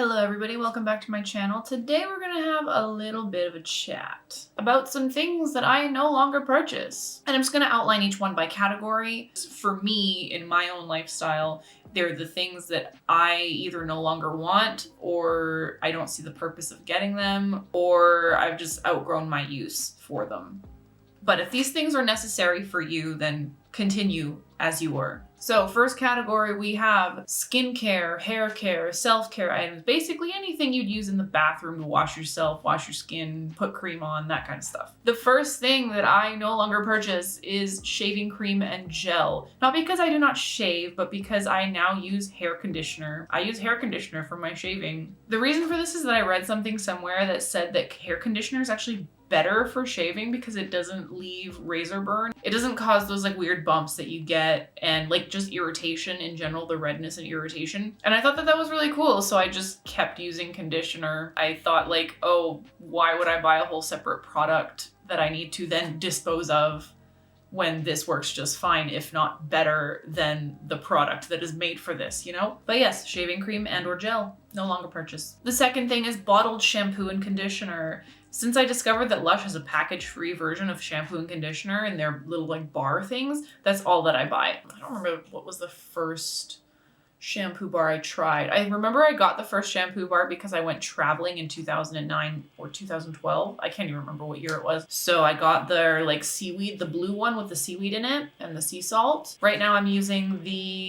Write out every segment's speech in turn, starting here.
Hello everybody, welcome back to my channel. Today we're gonna have a little bit of a chat about some things that I no longer purchase. And I'm just gonna outline each one by category. For me, in my own lifestyle, they're the things that I either no longer want, or I don't see the purpose of getting them, or I've just outgrown my use for them. But if these things are necessary for you, then continue as you were. So first category, we have skincare, hair care, self-care items, basically anything you'd use in the bathroom to wash yourself, wash your skin, put cream on, that kind of stuff. The first thing that I no longer purchase is shaving cream and gel. Not because I do not shave, but because I now use hair conditioner. I use hair conditioner for my shaving. The reason for this is that I read something somewhere that said that hair conditioner is actually better for shaving because it doesn't leave razor burn. It doesn't cause those like weird bumps that you get and like just irritation in general, the redness and irritation. And I thought that that was really cool. So I just kept using conditioner. I thought like, oh, why would I buy a whole separate product that I need to then dispose of when this works just fine, if not better than the product that is made for this, you know? But yes, shaving cream and or gel, no longer purchase. The second thing is bottled shampoo and conditioner. Since I discovered that Lush has a package-free version of shampoo and conditioner in their little like bar things, that's all that I buy. I don't remember what was the first shampoo bar I tried. I remember I got the first shampoo bar because I went traveling in 2009 or 2012. I can't even remember what year it was. So I got their like seaweed, the blue one with the seaweed in it and the sea salt. Right now I'm using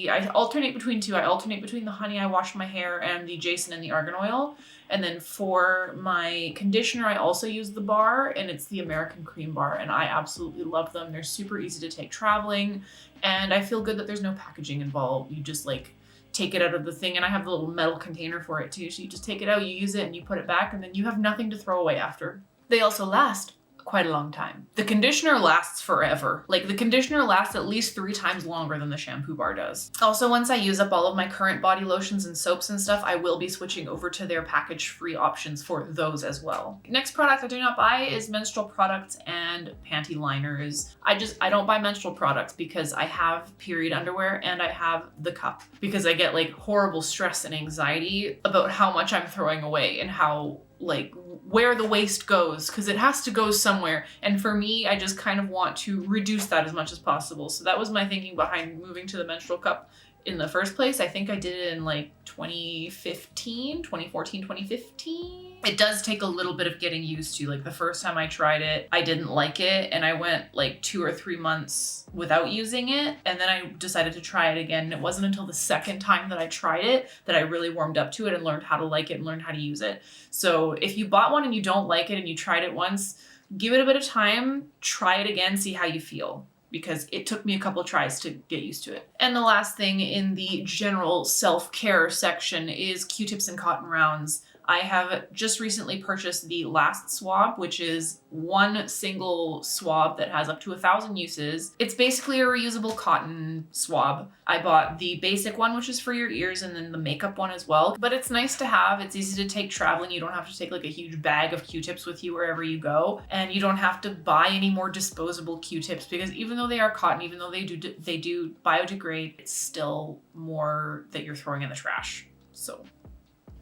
I alternate between two. I alternate between the Honey I Wash My Hair and the Jason and the Argan Oil. And then for my conditioner, I also use the bar, and it's the American Cream Bar, and I absolutely love them. They're super easy to take traveling, and I feel good that there's no packaging involved. You just like take it out of the thing, and I have the little metal container for it too. So you just take it out, you use it, and you put it back, and then you have nothing to throw away after. They also last quite a long time. The conditioner lasts forever. Like the conditioner lasts at least 3 times longer than the shampoo bar does. Also, once I use up all of my current body lotions and soaps and stuff, I will be switching over to their package-free options for those as well. Next product I do not buy is menstrual products and panty liners. I don't buy menstrual products because I have period underwear and I have the cup, because I get like horrible stress and anxiety about how much I'm throwing away and how like where the waste goes, because it has to go somewhere. And for me, I just kind of want to reduce that as much as possible. So that was my thinking behind moving to the menstrual cup in the first place. I think I did it in like 2015. It does take a little bit of getting used to. Like the first time I tried it, I didn't like it, and I went like 2 or 3 months without using it, and then I decided to try it again. And it wasn't until the second time that I tried it that I really warmed up to it and learned how to like it and learned how to use it. So if you bought one and you don't like it and you tried it once, give it a bit of time, try it again, see how you feel, because it took me a couple of tries to get used to it. And the last thing in the general self-care section is Q-tips and cotton rounds. I have just recently purchased the last Swab, which is one single swab that has up to 1,000 uses. It's basically a reusable cotton swab. I bought the basic one, which is for your ears, and then the makeup one as well. But it's nice to have. It's easy to take traveling. You don't have to take like a huge bag of Q-tips with you wherever you go. And you don't have to buy any more disposable Q-tips, because even though they are cotton, even though they do biodegrade, it's still more that you're throwing in the trash.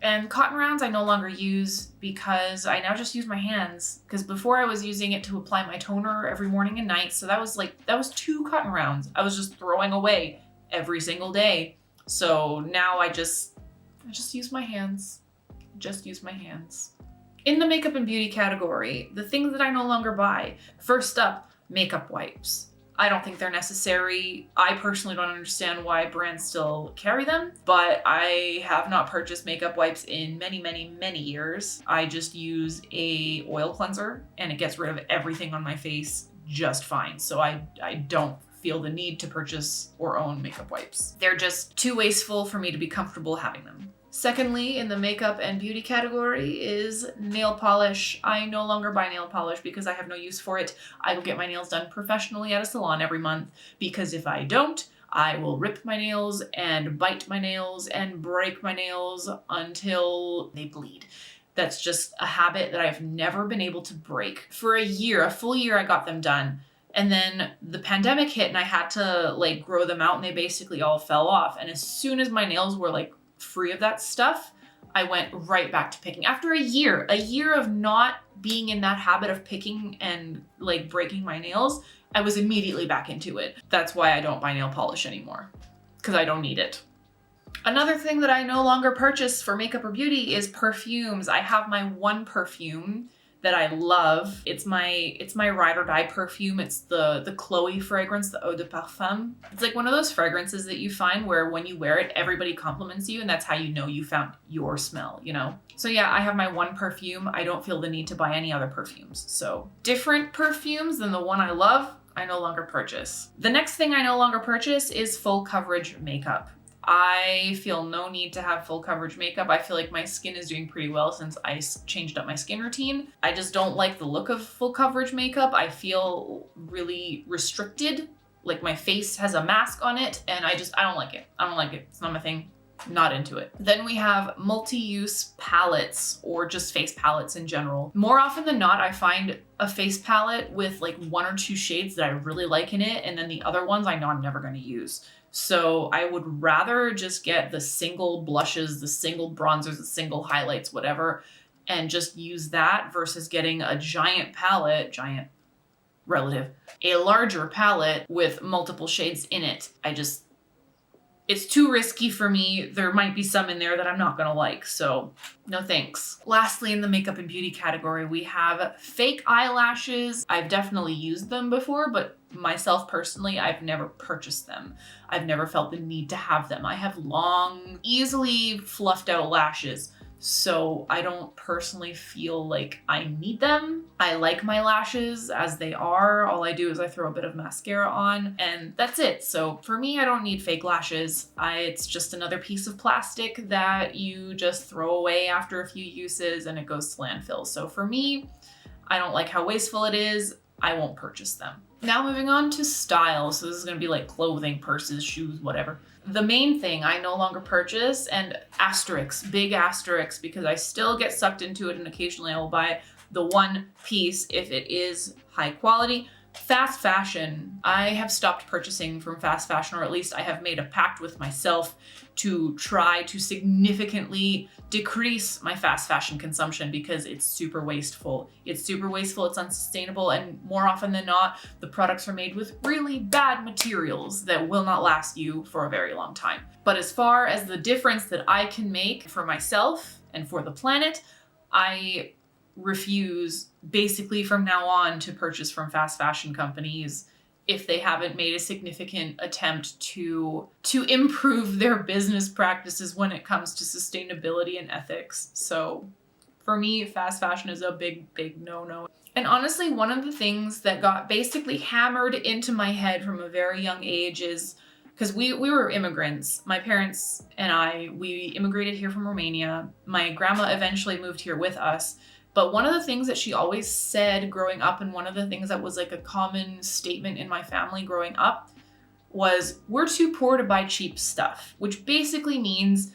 And cotton rounds I no longer use because I now just use my hands. Because before I was using it to apply my toner every morning and night. So that was 2 cotton rounds I was just throwing away every single day. So now I just use my hands. Just use my hands. In the makeup and beauty category, the things that I no longer buy. First up, makeup wipes. I don't think they're necessary. I personally don't understand why brands still carry them, but I have not purchased makeup wipes in many, many, many years. I just use a oil cleanser and it gets rid of everything on my face just fine. So I don't feel the need to purchase or own makeup wipes. They're just too wasteful for me to be comfortable having them. Secondly, in the makeup and beauty category is nail polish. I no longer buy nail polish because I have no use for it. I will get my nails done professionally at a salon every month, because if I don't, I will rip my nails and bite my nails and break my nails until they bleed. That's just a habit that I've never been able to break. For a full year, I got them done. And then the pandemic hit and I had to like grow them out, and they basically all fell off. And as soon as my nails were like free of that stuff, I went right back to picking. After a year of not being in that habit of picking and like breaking my nails, I was immediately back into it. That's why I don't buy nail polish anymore, because I don't need it. Another thing that I no longer purchase for makeup or beauty is perfumes. I have my one perfume that I love. It's my ride or die perfume. It's the Chloe fragrance, the Eau de Parfum. It's like one of those fragrances that you find where when you wear it, everybody compliments you, and that's how you know you found your smell, you know? So yeah, I have my one perfume. I don't feel the need to buy any other perfumes. So different perfumes than the one I love, I no longer purchase. The next thing I no longer purchase is full coverage makeup. I feel no need to have full coverage makeup. I feel like my skin is doing pretty well since I changed up my skin routine. I just don't like the look of full coverage makeup. I feel really restricted. Like my face has a mask on it and I don't like it. I don't like it. It's not my thing. Not into it. Then we have multi-use palettes or just face palettes in general. More often than not, I find a face palette with like 1 or 2 shades that I really like in it, and then the other ones I know I'm never going to use. So I would rather just get the single blushes, the single bronzers, the single highlights, whatever, and just use that versus getting a giant palette, a larger palette with multiple shades in it. It's too risky for me. There might be some in there that I'm not gonna like, so no thanks. Lastly, in the makeup and beauty category, we have fake eyelashes. I've definitely used them before, but myself personally, I've never purchased them. I've never felt the need to have them. I have long, easily fluffed out lashes, so I don't personally feel like I need them. I like my lashes as they are. All I do is I throw a bit of mascara on and that's it. So for me, I don't need fake lashes. It's just another piece of plastic that you just throw away after a few uses and it goes to landfill. So for me, I don't like how wasteful it is. I won't purchase them. Now moving on to style. So this is gonna be like clothing, purses, shoes, whatever. The main thing I no longer purchase, and asterisks, big asterisks, because I still get sucked into it and occasionally I will buy the one piece if it is high quality. Fast fashion. I have stopped purchasing from fast fashion, or at least I have made a pact with myself to try to significantly decrease my fast fashion consumption because it's super wasteful. It's unsustainable, and more often than not, the products are made with really bad materials that will not last you for a very long time. But as far as the difference that I can make for myself and for the planet, I refuse basically from now on to purchase from fast fashion companies if they haven't made a significant attempt to improve their business practices when it comes to sustainability and ethics. So for me, fast fashion is a big no-no. And honestly, one of the things that got basically hammered into my head from a very young age is because we were immigrants. My parents and we immigrated here from Romania. My grandma eventually moved here with us. But one of the things that she always said growing up, and one of the things that was like a common statement in my family growing up, was we're too poor to buy cheap stuff, which basically means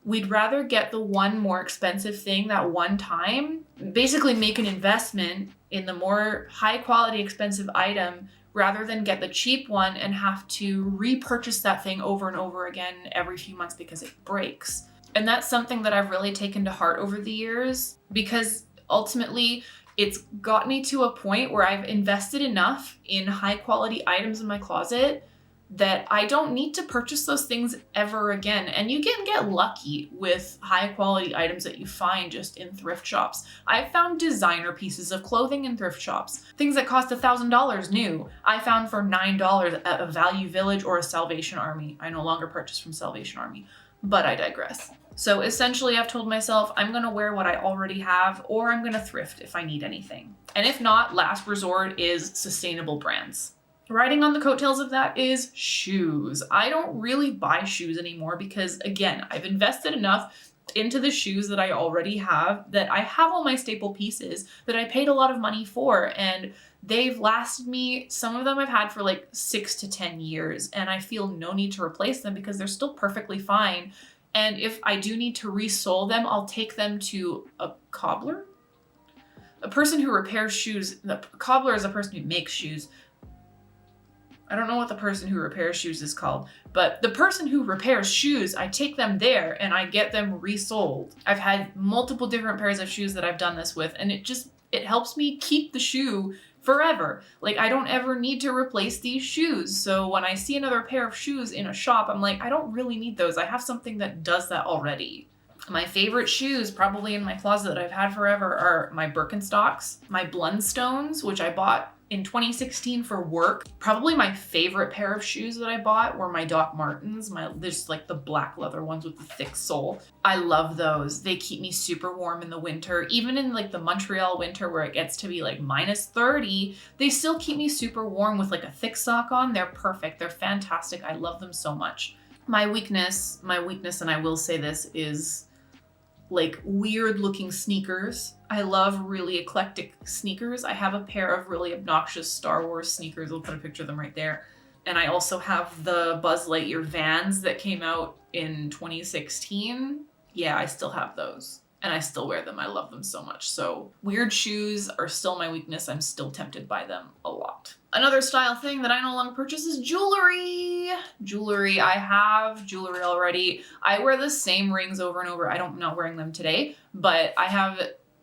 we'd rather get the one more expensive thing that one time, basically make an investment in the more high quality expensive item rather than get the cheap one and have to repurchase that thing over and over again every few months because it breaks. And that's something that I've really taken to heart over the years, because ultimately it's got me to a point where I've invested enough in high quality items in my closet that I don't need to purchase those things ever again. And you can get lucky with high quality items that you find just in thrift shops. I've found designer pieces of clothing in thrift shops. Things that cost $1,000 new, I found for $9 at a Value Village or a Salvation Army. I no longer purchase from Salvation Army, but I digress. So essentially I've told myself I'm gonna wear what I already have, or I'm gonna thrift if I need anything. And if not, last resort is sustainable brands. Riding on the coattails of that is shoes. I don't really buy shoes anymore because, again, I've invested enough into the shoes that I already have, that I have all my staple pieces that I paid a lot of money for, and they've lasted me. Some of them I've had for like 6 to 10 years, and I feel no need to replace them because they're still perfectly fine. And if I do need to resole them, I'll take them to a cobbler, a person who repairs shoes. The cobbler is a person who makes shoes. I don't know what the person who repairs shoes is called, but the person who repairs shoes, I take them there and I get them resold. I've had multiple different pairs of shoes that I've done this with, and it helps me keep the shoe forever. Like, I don't ever need to replace these shoes. So when I see another pair of shoes in a shop, I'm like, I don't really need those. I have something that does that already. My favorite shoes probably in my closet that I've had forever are my Birkenstocks, my Blundstones, which I bought in 2016 for work. Probably my favorite pair of shoes that I bought were my Doc Martens, there's like the black leather ones with the thick sole. I love those. They keep me super warm in the winter. Even in like the Montreal winter where it gets to be like -30, they still keep me super warm with like a thick sock on. They're perfect. They're fantastic. I love them so much. My weakness, and I will say this, is like weird looking sneakers. I love really eclectic sneakers. I have a pair of really obnoxious Star Wars sneakers. I'll put a picture of them right there. And I also have the Buzz Lightyear Vans that came out in 2016. Yeah, I still have those. And I still wear them. I love them so much. So weird shoes are still my weakness. I'm still tempted by them a lot. Another style thing that I no longer purchase is jewelry. I have jewelry already. I wear the same rings over and over. I'm not wearing them today, but I have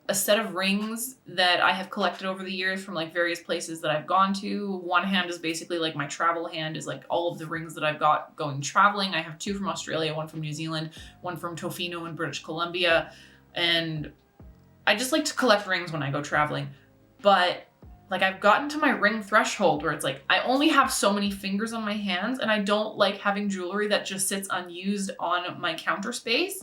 a set of rings that I have collected over the years from like various places that I've gone to. One hand is basically like my travel hand, is like all of the rings that I've got going traveling. I have 2 from Australia, 1 from New Zealand, 1 from Tofino in British Columbia. And I just like to collect rings when I go traveling. But like, I've gotten to my ring threshold where it's like, I only have so many fingers on my hands, and I don't like having jewelry that just sits unused on my counter space.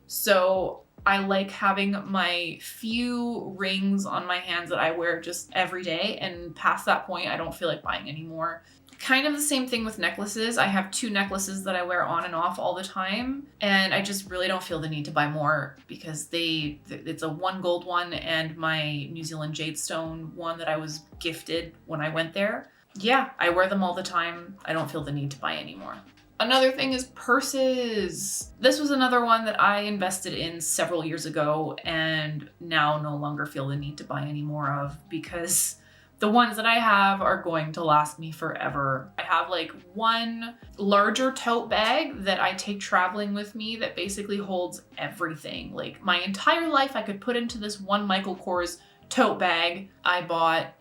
So I like having my few rings on my hands that I wear just every day, and past that point, I don't feel like buying any more. Kind of the same thing with necklaces. I have 2 necklaces that I wear on and off all the time, and I just really don't feel the need to buy more because it's a 1 gold one and my New Zealand jade stone one that I was gifted when I went there. Yeah, I wear them all the time. I don't feel the need to buy any more. Another thing is purses. This was another one that I invested in several years ago and now no longer feel the need to buy any more of, because the ones that I have are going to last me forever. I have like one larger tote bag that I take traveling with me that basically holds everything. Like, my entire life I could put into this one Michael Kors tote bag. I bought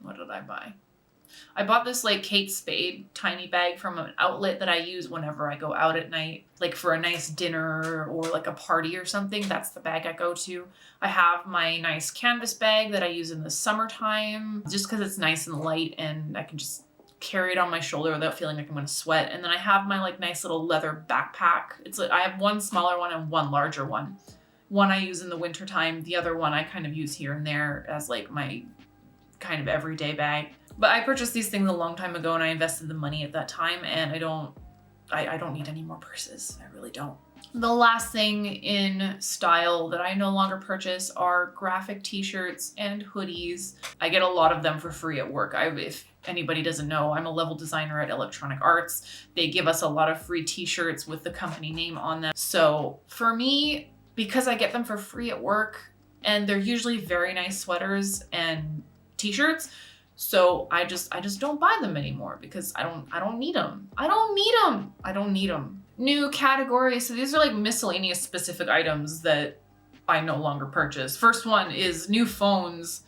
what did I buy? I bought this like Kate Spade tiny bag from an outlet that I use whenever I go out at night, like for a nice dinner or like a party or something. That's the bag I go to. I have my nice canvas bag that I use in the summertime just because it's nice and light and I can just carry it on my shoulder without feeling like I'm gonna sweat. And then I have my like nice little leather backpack. It's like I have one smaller one and one larger one. One I use in the wintertime. The other one I kind of use here and there as like my kind of everyday bag. But I purchased these things a long time ago and I invested the money at that time, and I don't need any more purses. I really don't. The last thing in style that I no longer purchase are graphic t-shirts and hoodies. I get a lot of them for free at work. If anybody doesn't know, I'm a level designer at Electronic Arts. They give us a lot of free t-shirts with the company name on them. So for me, because I get them for free at work, and they're usually very nice sweaters and t-shirts, so I just don't buy them anymore because I don't need them. I don't need them. New categories. So these are like miscellaneous specific items that I no longer purchase. First one is new phones,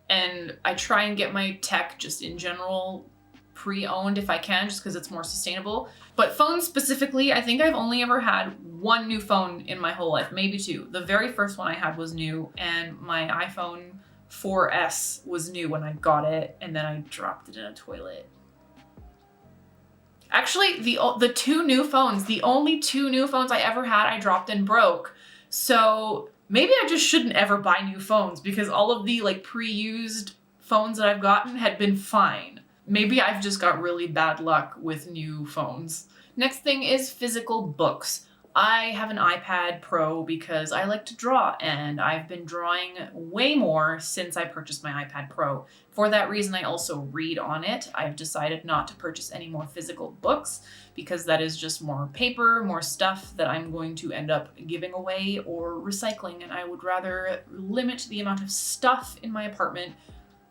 and I try and get my tech just in general pre-owned if I can, just because it's more sustainable. But phones specifically, I think I've only ever had 1 new phone in my whole life, maybe 2. The very first one I had was new, and my iPhone 4S was new when I got it, and then I dropped it in a toilet. Actually, the only 2 new phones I ever had, I dropped and broke. So maybe I just shouldn't ever buy new phones, because all of the like pre-used phones that I've gotten had been fine. Maybe I've just got really bad luck with new phones. Next thing is physical books. I have an iPad Pro because I like to draw, and I've been drawing way more since I purchased my iPad Pro. For that reason, I also read on it. I've decided not to purchase any more physical books because that is just more paper, more stuff that I'm going to end up giving away or recycling, and I would rather limit the amount of stuff in my apartment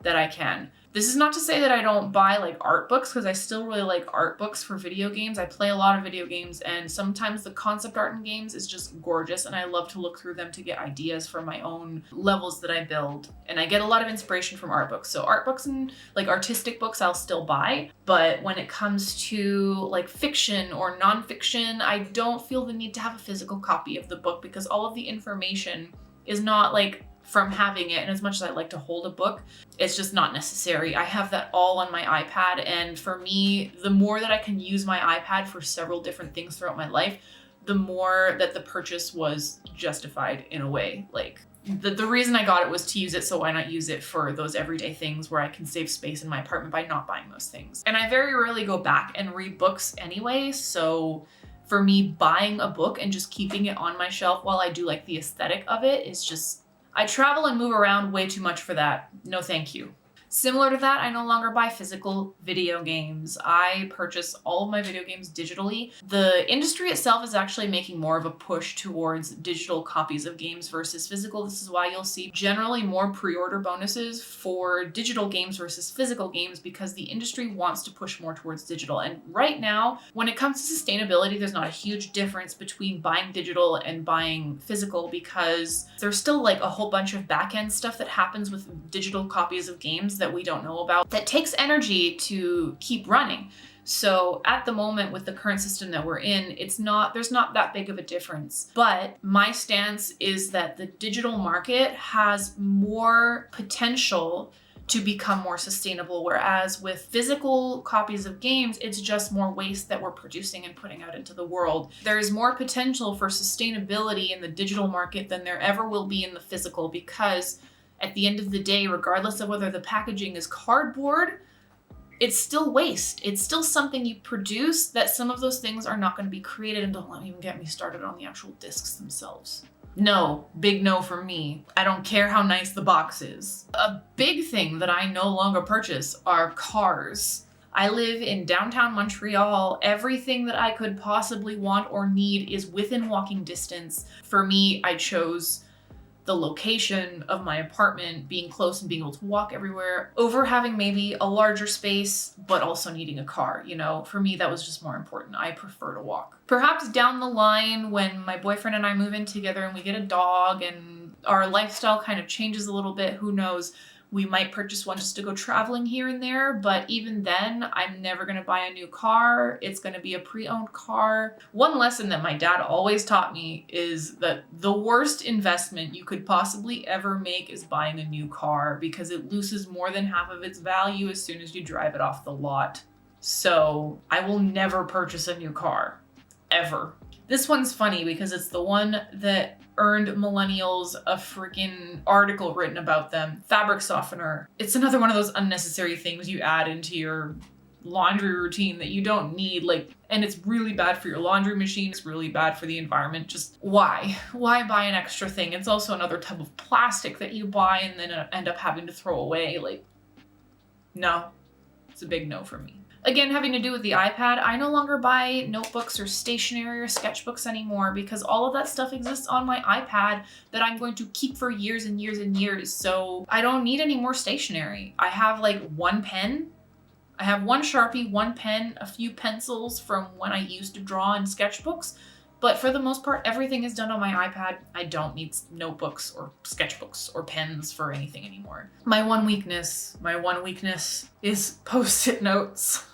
that I can. This is not to say that I don't buy like art books, because I still really like art books for video games. I play a lot of video games, and sometimes the concept art in games is just gorgeous, and I love to look through them to get ideas for my own levels that I build. And I get a lot of inspiration from art books. So art books and like artistic books I'll still buy. But when it comes to like fiction or nonfiction, I don't feel the need to have a physical copy of the book, because all of the information is not like from having it. And as much as I like to hold a book, it's just not necessary. I have that all on my iPad. And for me, the more that I can use my iPad for several different things throughout my life, the more that the purchase was justified in a way. Like the reason I got it was to use it, so why not use it for those everyday things where I can save space in my apartment by not buying those things. And I very rarely go back and read books anyway, so for me, buying a book and just keeping it on my shelf while I do like the aesthetic of it is just, I travel and move around way too much for that. No, thank you. Similar to that, I no longer buy physical video games. I purchase all of my video games digitally. The industry itself is actually making more of a push towards digital copies of games versus physical. This is why you'll see generally more pre-order bonuses for digital games versus physical games, because the industry wants to push more towards digital. And right now, when it comes to sustainability, there's not a huge difference between buying digital and buying physical, because there's still like a whole bunch of back-end stuff that happens with digital copies of games that we don't know about that takes energy to keep running. So at the moment with the current system that we're in, there's not that big of a difference. But my stance is that the digital market has more potential to become more sustainable, whereas with physical copies of games, it's just more waste that we're producing and putting out into the world. There is more potential for sustainability in the digital market than there ever will be in the physical, because at the end of the day, regardless of whether the packaging is cardboard, it's still waste. It's still something you produce that some of those things are not going to be created. And don't let me even get me started on the actual discs themselves. No, big no for me. I don't care how nice the box is. A big thing that I no longer purchase are cars. I live in downtown Montreal. Everything that I could possibly want or need is within walking distance. For me, I chose the location of my apartment being close and being able to walk everywhere over having maybe a larger space, but also needing a car. You know, for me, that was just more important. I prefer to walk. Perhaps down the line when my boyfriend and I move in together and we get a dog and our lifestyle kind of changes a little bit, who knows? We might purchase one just to go traveling here and there, but even then, I'm never gonna buy a new car. It's gonna be a pre-owned car. One lesson that my dad always taught me is that the worst investment you could possibly ever make is buying a new car, because it loses more than half of its value as soon as you drive it off the lot. So I will never purchase a new car, ever. This one's funny because it's the one that earned millennials a freaking article written about them. Fabric softener. It's another one of those unnecessary things you add into your laundry routine that you don't need, and it's really bad for your laundry machine. It's really bad for the environment. Just why? Why buy an extra thing? It's also another tub of plastic that you buy and then end up having to throw away. No, it's a big no for me. Again, having to do with the iPad, I no longer buy notebooks or stationery or sketchbooks anymore, because all of that stuff exists on my iPad that I'm going to keep for years and years and years. So I don't need any more stationery. I have one pen. I have one Sharpie, one pen, a few pencils from when I used to draw in sketchbooks. But for the most part, everything is done on my iPad. I don't need notebooks or sketchbooks or pens for anything anymore. My one weakness is Post-it notes.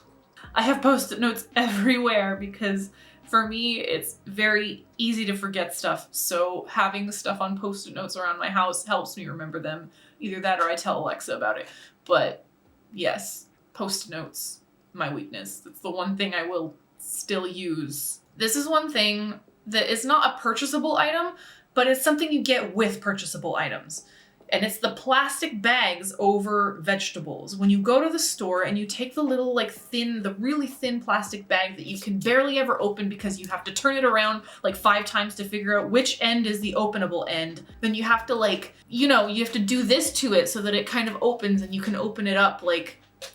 I have Post-it notes everywhere because for me, it's very easy to forget stuff. So having stuff on Post-it notes around my house helps me remember them. Either that or I tell Alexa about it. But yes, Post-it notes, my weakness. That's the one thing I will still use. This is one thing that is not a purchasable item, but it's something you get with purchasable items. And it's the plastic bags over vegetables. When you go to the store and you take the little the really thin plastic bag that you can barely ever open because you have to turn it around 5 times to figure out which end is the openable end. Then you have to you have to do this to it so that it kind of opens and you can open it up.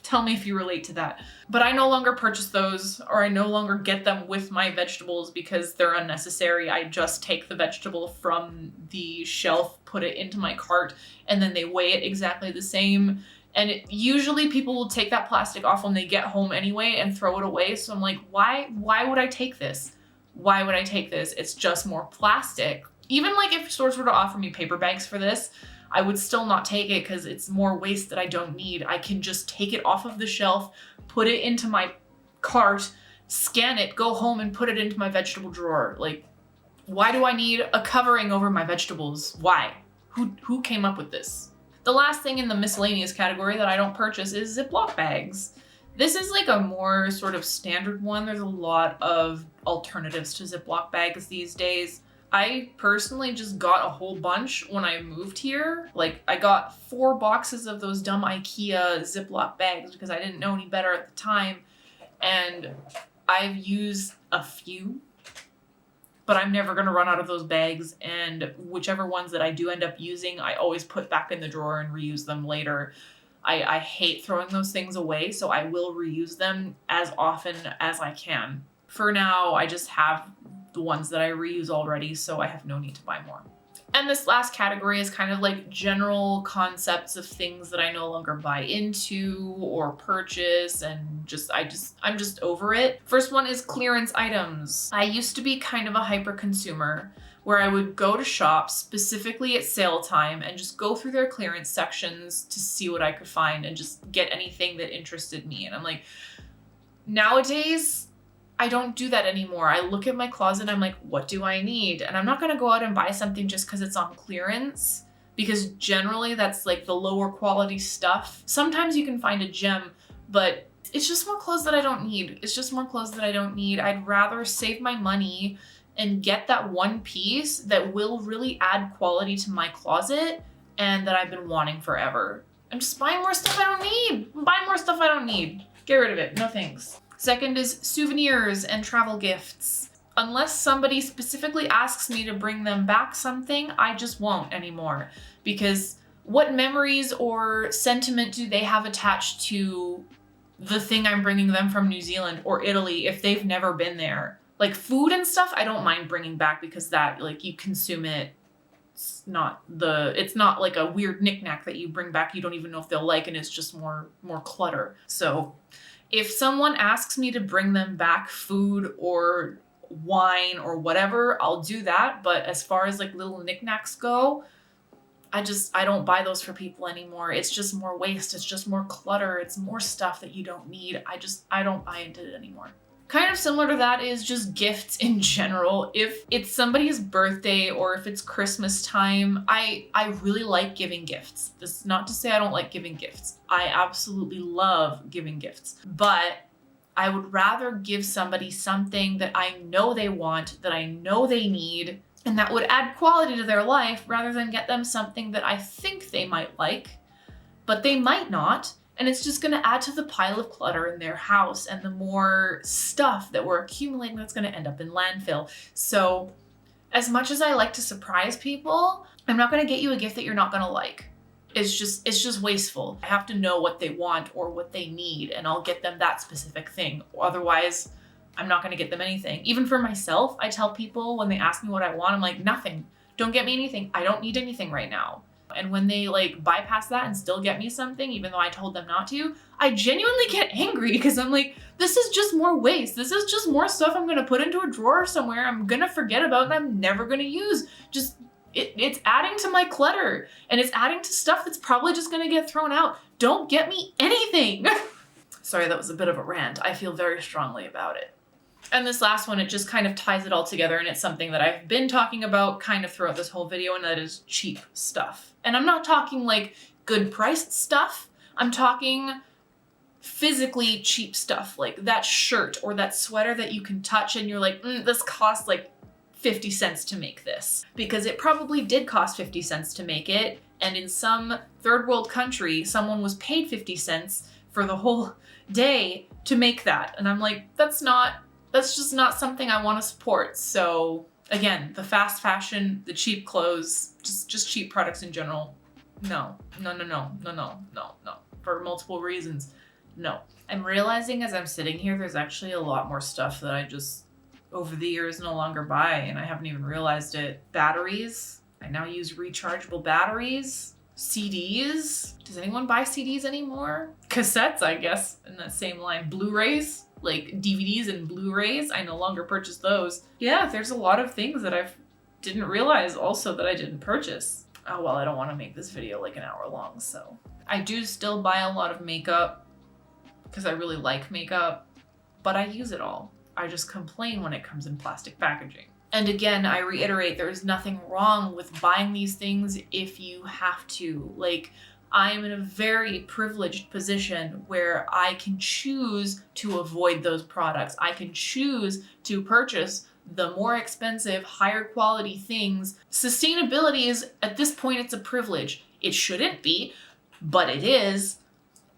Tell me if you relate to that. But I no longer purchase those, or I no longer get them with my vegetables because they're unnecessary. I just take the vegetable from the shelf, put it into my cart, and then they weigh it exactly the same. And usually people will take that plastic off when they get home anyway and throw it away. So I'm like, why would I take this? Why would I take this? It's just more plastic. Even like if stores were to offer me paper bags for this, I would still not take it because it's more waste that I don't need. I can just take it off of the shelf, put it into my cart, scan it, go home and put it into my vegetable drawer. Like, why do I need a covering over my vegetables? Why? Who came up with this? The last thing in the miscellaneous category that I don't purchase is Ziploc bags. This is like a more sort of standard one. There's a lot of alternatives to Ziploc bags these days. I personally just got a whole bunch when I moved here. Like, I got 4 boxes of those dumb IKEA Ziploc bags because I didn't know any better at the time. And I've used a few, but I'm never gonna run out of those bags. And whichever ones that I do end up using, I always put back in the drawer and reuse them later. I hate throwing those things away, so I will reuse them as often as I can. For now, I just have the ones that I reuse already, so I have no need to buy more. And this last category is kind of like general concepts of things that I no longer buy into or purchase, and I'm just over it. First one is clearance items. I used to be kind of a hyper consumer where I would go to shops specifically at sale time and just go through their clearance sections to see what I could find and just get anything that interested me. And I'm like, nowadays, I don't do that anymore. I look at my closet and I'm like, what do I need? And I'm not gonna go out and buy something just because it's on clearance, because generally that's like the lower quality stuff. Sometimes you can find a gem, but it's just more clothes that I don't need. It's just more clothes that I don't need. I'd rather save my money and get that one piece that will really add quality to my closet and that I've been wanting forever. I'm just buying more stuff I don't need. I'm buying more stuff I don't need. Get rid of it. No thanks. Second is souvenirs and travel gifts. Unless somebody specifically asks me to bring them back something, I just won't anymore. Because what memories or sentiment do they have attached to the thing I'm bringing them from New Zealand or Italy if they've never been there? Like food and stuff, I don't mind bringing back because that, like, you consume it. It's not like a weird knickknack that you bring back you don't even know if they'll like, and it's just more clutter. So if someone asks me to bring them back food or wine or whatever, I'll do that. But as far as like little knickknacks go, I don't buy those for people anymore. It's just more waste. It's just more clutter. It's more stuff that you don't need. I don't buy into it anymore. Kind of similar to that is just gifts in general. If it's somebody's birthday or if it's Christmas time, I really like giving gifts. This is not to say I don't like giving gifts. I absolutely love giving gifts. But I would rather give somebody something that I know they want, that I know they need, and that would add quality to their life rather than get them something that I think they might like, but they might not. And it's just gonna add to the pile of clutter in their house and the more stuff that we're accumulating that's gonna end up in landfill. So as much as I like to surprise people, I'm not gonna get you a gift that you're not gonna like. It's just wasteful. I have to know what they want or what they need, and I'll get them that specific thing. Otherwise, I'm not gonna get them anything. Even for myself, I tell people when they ask me what I want, I'm like, nothing. Don't get me anything. I don't need anything right now. And when they like bypass that and still get me something, even though I told them not to, I genuinely get angry because I'm like, this is just more waste. This is just more stuff I'm gonna put into a drawer somewhere I'm gonna forget about and I'm never gonna use. Just, it's adding to my clutter and it's adding to stuff that's probably just gonna get thrown out. Don't get me anything. Sorry, that was a bit of a rant. I feel very strongly about it. And this last one, it just kind of ties it all together, and it's something that I've been talking about kind of throughout this whole video, and that is cheap stuff. And I'm not talking like good priced stuff. I'm talking physically cheap stuff, like that shirt or that sweater that you can touch and you're like, this costs like 50 cents to make this. Because it probably did cost 50 cents to make it, and in some third world country, someone was paid 50 cents for the whole day to make that. And I'm like, that's just not something I want to support. So again, the fast fashion, the cheap clothes, just cheap products in general. No. For multiple reasons, no. I'm realizing as I'm sitting here, there's actually a lot more stuff that I just, over the years, no longer buy, and I haven't even realized it. Batteries. I now use rechargeable batteries. CDs. Does anyone buy CDs anymore? Cassettes, I guess, in that same line. Blu-rays, like DVDs and Blu-rays. I no longer purchase those. Yeah, there's a lot of things that I didn't realize also that I didn't purchase. Oh, well, I don't want to make this video like an hour long, so. I do still buy a lot of makeup because I really like makeup, but I use it all. I just complain when it comes in plastic packaging. And again, I reiterate, there's nothing wrong with buying these things if you have to. Like, I'm in a very privileged position where I can choose to avoid those products. I can choose to purchase the more expensive, higher quality things. Sustainability is, at this point, it's a privilege. It shouldn't be, but it is.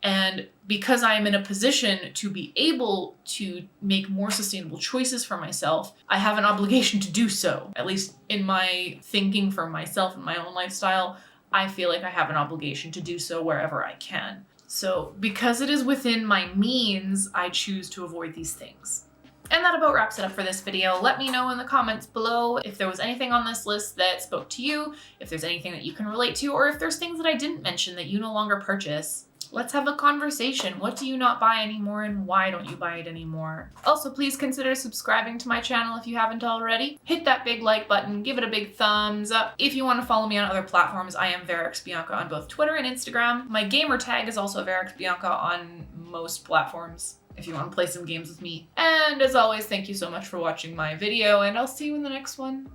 And because I'm in a position to be able to make more sustainable choices for myself, I have an obligation to do so. At least in my thinking for myself and my own lifestyle, I feel like I have an obligation to do so wherever I can. So because it is within my means, I choose to avoid these things. And that about wraps it up for this video. Let me know in the comments below if there was anything on this list that spoke to you, if there's anything that you can relate to, or if there's things that I didn't mention that you no longer purchase. Let's have a conversation. What do you not buy anymore and why don't you buy it anymore? Also, please consider subscribing to my channel if you haven't already. Hit that big like button, give it a big thumbs up. If you want to follow me on other platforms, I am VarricsBianca on both Twitter and Instagram. My gamer tag is also VarricsBianca on most platforms if you want to play some games with me. And as always, thank you so much for watching my video, and I'll see you in the next one.